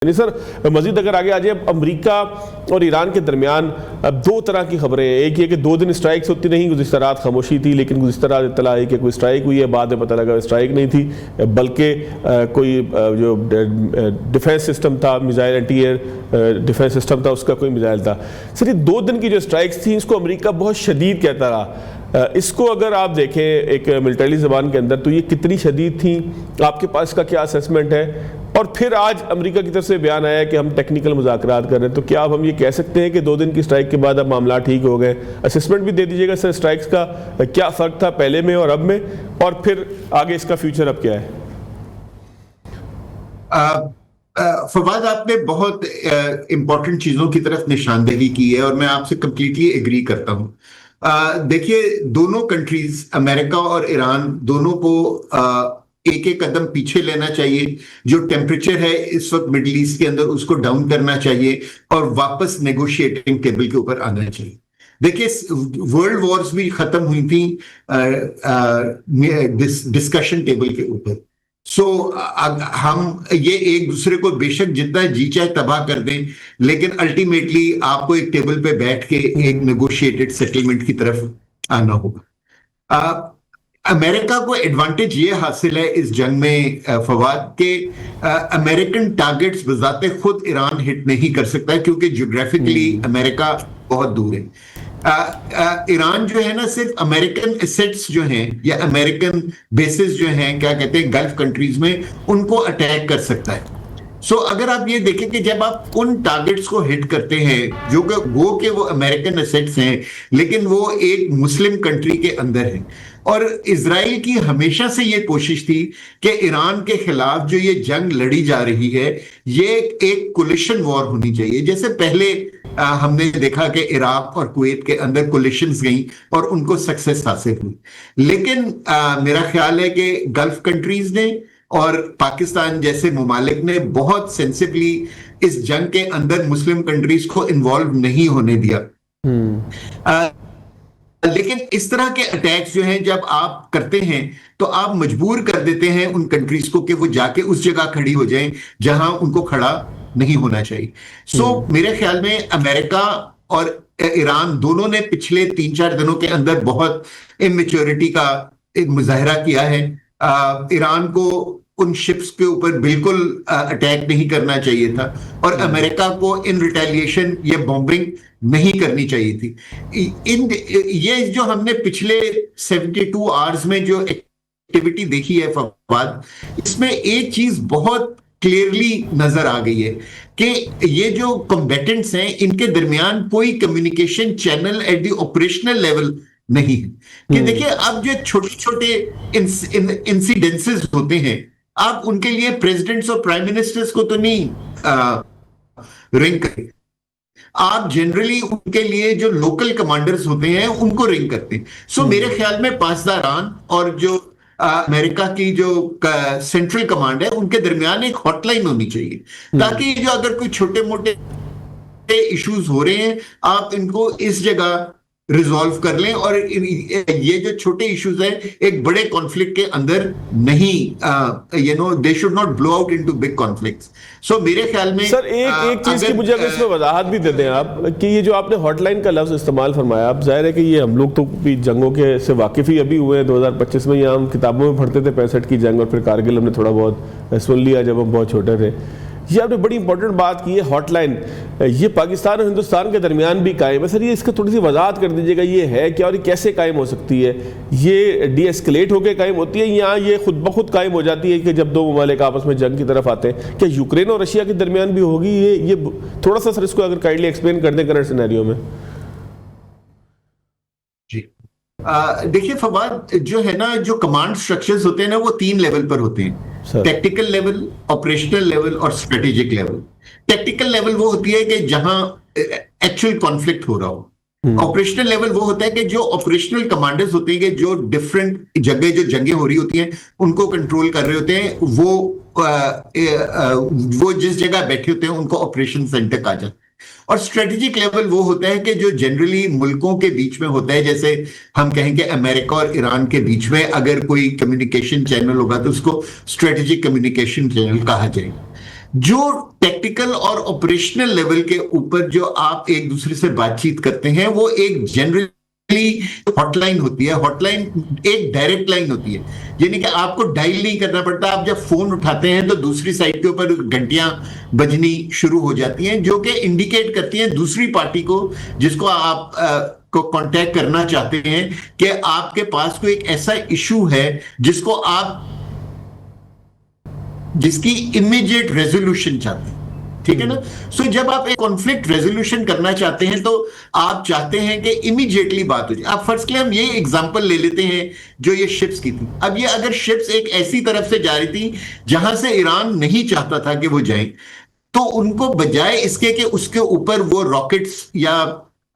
यानी सर मजीद अगर आगे आ जाए, अमेरिका और ईरान के दरमियान अब दो तरह की खबरें हैं। एक ये कि 2 दिन स्ट्राइक्स होती नहीं, गुज़िश्ता रात खामोशी थी, लेकिन गुज़िश्ता रात इत्तला आई कि कोई स्ट्राइक हुई है। बाद में पता लगा स्ट्राइक नहीं थी, बल्कि कोई जो डिफेंस सिस्टम था, missile anti air defence system था, उसका कोई मिसाइल था। सर ये 2 दिन की जो स्ट्राइक्स थी, इसको अमेरिका बहुत शदीद कहता रहा। इसको अगर आप देखें एक मिलिट्री ज़बान के अंदर, तो ये कितनी शदीद थी, आपके पास इसका क्या असेसमेंट है? और फिर आज अमेरिका की तरफ से बयान आया कि हम टेक्निकल मुज़ाकरात कर रहे हैं, तो क्या अब हम ये कह सकते हैं कि 2 दिन की स्ट्राइक के बाद अब मामला ठीक हो गए? असेसमेंट भी दे दीजिएगा सर, स्ट्राइक्स का क्या फ़र्क था पहले में और अब में, और फिर आगे इसका फ्यूचर अब क्या है? फवाद, आपने बहुत इंपॉर्टेंट चीजों की तरफ निशानदेही की है और मैं आपसे कंप्लीटली एग्री करता हूं। देखिए, दोनों कंट्रीज, अमेरिका और ईरान, दोनों को एक एक कदम पीछे लेना चाहिए। जो टेम्परेचर है इस वक्त मिडिल ईस्ट के अंदर, उसको डाउन करना चाहिए और वापस नेगोशिएटिंग टेबल के ऊपर आना चाहिए। देखिए, वर्ल्ड वॉर्स भी खत्म हुई थी डिस्कशन टेबल के ऊपर। हम ये एक दूसरे को बेशक जितना जी चाहे तबाह कर दें, लेकिन अल्टीमेटली आपको एक टेबल पे बैठ के एक नेगोशिएटेड सेटलमेंट की तरफ आना होगा। अमेरिका को एडवांटेज ये हासिल है इस जंग में फवाद के अमेरिकन टारगेट्स बजाते खुद ईरान हिट नहीं कर सकता है, क्योंकि ज्योग्राफिकली अमेरिका बहुत दूर है। ईरान जो है ना, सिर्फ अमेरिकन एसेट्स जो हैं या अमेरिकन बेसिस जो हैं, क्या कहते हैं, गल्फ कंट्रीज में, उनको अटैक कर सकता है। अगर आप ये देखें कि जब आप उन टारगेट्स को हिट करते हैं जो कि वो अमेरिकन एसेट्स हैं, लेकिन वो एक मुस्लिम कंट्री के अंदर है, और इजराइल की हमेशा से ये कोशिश थी कि ईरान के खिलाफ जो ये जंग लड़ी जा रही है, ये एक कोलिशन वॉर होनी चाहिए। जैसे पहले हमने देखा कि इराक और कुवैत के अंदर कोलिशंस गई और उनको सक्सेस हासिल हुई, लेकिन मेरा ख्याल है कि गल्फ कंट्रीज ने और पाकिस्तान जैसे मुमालिक ने बहुत सेंसिबली इस जंग के अंदर मुस्लिम कंट्रीज को इन्वॉल्व नहीं होने दिया। लेकिन इस तरह के अटैक्स जो हैं जब आप करते हैं, तो आप मजबूर कर देते हैं उन कंट्रीज को कि वो जाके उस जगह खड़ी हो जाएं जहां उनको खड़ा नहीं होना चाहिए। मेरे ख्याल में अमेरिका और ईरान दोनों ने पिछले 3-4 दिनों के अंदर बहुत इमेच्योरिटी का एक मुजाहरा किया है। ईरान को उन शिप्स के ऊपर बिल्कुल अटैक नहीं करना चाहिए था, और अमेरिका को इन रिटेलिएशन ये बॉम्बिंग नहीं करनी चाहिए थी। ये जो हमने पिछले 72 आवर्स में जो एक्टिविटी देखी है फवाद, इसमें एक चीज बहुत क्लियरली नजर आ गई है कि ये जो कॉम्बेटेंट्स हैं, इनके दरमियान कोई communication channel at the operational level नहीं है। कि देखिए, अब जो छोटे छोटे इंसिडेंसेस होते हैं, आप उनके लिए प्रेसिडेंट्स और प्राइम मिनिस्टर्स को तो नहीं रिंग करें, आप जनरली उनके लिए जो लोकल कमांडर्स होते हैं उनको रिंग करते हैं। मेरे ख्याल में पासदारान और जो अमेरिका की जो सेंट्रल कमांड है, उनके दरमियान एक हॉटलाइन होनी चाहिए, ताकि जो अगर कोई छोटे मोटे इश्यूज हो रहे हैं, आप इनको इस जगह रिजॉल्व कर लें, और ये जो छोटे इश्यूज हैं एक बड़े कॉन्फ्लिक्ट के अंदर नहीं, they should not blow out into big conflicts. मेरे ख्याल में सर एक चीज की मुझे अगर इसमें वजाहत भी दे दें आप, कि ये जो आपने हॉटलाइन का लफ्ज इस्तेमाल फरमाया, आप जाहिर है कि ये हम लोग तो भी जंगों के से वाकिफ ही अभी हुए हैं। 2025 में यहाँ हम किताबों में पढ़ते थे 65 की जंग, और फिर कारगिल हमने थोड़ा बहुत सुन लिया जब हम बहुत छोटे थे। ये आपने बड़ी इंपॉर्टेंट बात की है, हॉटलाइन, ये पाकिस्तान और हिंदुस्तान के दरमियान भी कायम है। सर ये इसका थोड़ी सी वजाहत कर दीजिएगा, ये है क्या और ये कैसे कायम हो सकती है? ये डी एस्केलेट होकर कायम होती है, या ये खुद ब खुद कायम हो जाती है कि जब 2 ममालिक आपस में जंग की तरफ आते हैं? क्या यूक्रेन और रशिया के दरमियान भी होगी ये थोड़ा सा सर इसको अगर काइंडली एक्सप्लेन कर दें करंट सिनेरियो में। जी, देखिए फवाद, जो है ना, जो कमांड स्ट्रक्चर्स होते हैं ना, वो 3 लेवल पर होते हैं: टेक्टिकल लेवल, ऑपरेशनल लेवल और स्ट्रेटेजिक लेवल। टेक्टिकल लेवल वो होती है कि जहां एक्चुअल कॉन्फ्लिक्ट हो रहा हो। ऑपरेशनल लेवल वो होता है कि जो ऑपरेशनल कमांडर्स होते हैं, कि जो डिफरेंट जगह जो जंगें हो रही होती हैं उनको कंट्रोल कर रहे होते हैं, वो जिस जगह बैठे होते हैं उनको ऑपरेशन सेंटर कहा जाता है। और स्ट्रेटेजिक लेवल वो होता है कि जो जनरली मुल्कों के बीच में होता है, जैसे हम कहेंगे अमेरिका और ईरान के बीच में अगर कोई कम्युनिकेशन चैनल होगा तो उसको स्ट्रेटेजिक कम्युनिकेशन चैनल कहा जाएगा। जो टेक्निकल और ऑपरेशनल लेवल के ऊपर जो आप एक दूसरे से बातचीत करते हैं वो एक जनरली हॉटलाइन होती है। हॉटलाइन एक डायरेक्ट लाइन होती है, यानी कि आपको डायल नहीं करना पड़ता। आप जब फोन उठाते हैं तो दूसरी साइड के ऊपर घंटियां बजनी शुरू हो जाती हैं, जो कि इंडिकेट करती हैं दूसरी पार्टी को, जिसको आप को कांटेक्ट करना चाहते हैं, कि आपके पास कोई एक ऐसा इशू है जिसको आप जिसकी इमीडिएट रेजोल्यूशन चाहते हैं। ठीक है ना? सो जब आप एक कॉन्फ्लिक्ट रेजोल्यूशन करना चाहते हैं तो आप चाहते हैं कि इमीडिएटली बात हो जाए। आप फर्स्ट के लिए हम ये एग्जांपल ले लेते हैं जो ये शिप्स की थी। अब ये अगर शिप्स एक ऐसी तरफ से जा रही थी जहां से ईरान नहीं चाहता था कि वो जाए, तो उनको बजाय इसके कि उसके ऊपर वो रॉकेट्स या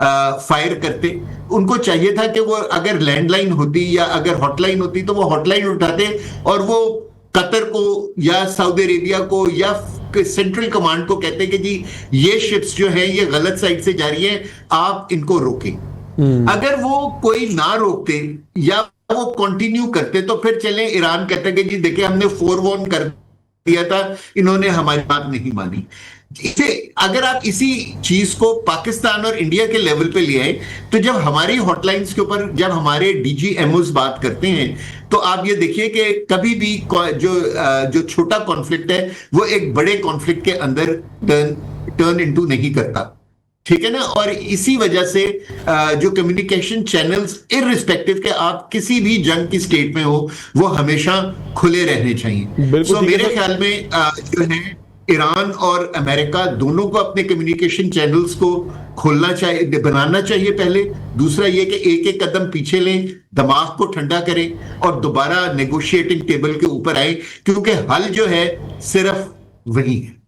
फायर करते, उनको चाहिए था कि वो अगर लैंडलाइन होती या अगर हॉटलाइन होती तो वो हॉटलाइन उठाते और वो कतर को या सऊदी अरेबिया को या सेंट्रल कमांड को कहते कि जी ये शिप्स जो हैं ये गलत साइड से जा रही हैं, आप इनको रोकें। अगर वो कोई ना रोकते या वो कंटिन्यू करते तो फिर चले ईरान कहते कि जी देखिए हमने फोरवॉर्न कर दिया था, इन्होंने हमारी बात नहीं मानी। इसे अगर आप इसी चीज को पाकिस्तान और इंडिया के लेवल पे ले आए, तो जब हमारी हॉटलाइंस के ऊपर जब हमारे डीजीएमओस बात करते हैं, तो आप ये देखिए कि कभी भी जो छोटा कॉन्फ्लिक्ट है वो एक बड़े कॉन्फ्लिक्ट के अंदर टर्न इनटू नहीं करता। ठीक है ना? और इसी वजह से जो कम्युनिकेशन चैनल्स इररिस्पेक्टिव के आप किसी भी जंग की स्टेट में हो, वो हमेशा खुले रहने चाहिए। सो मेरे ख्याल में जो है ईरान और अमेरिका दोनों को अपने कम्युनिकेशन चैनल्स को खोलना चाहिए, बनाना चाहिए पहले। दूसरा ये कि एक एक कदम पीछे लें, दिमाग को ठंडा करें और दोबारा नेगोशिएटिंग टेबल के ऊपर आए, क्योंकि हल जो है सिर्फ वही है।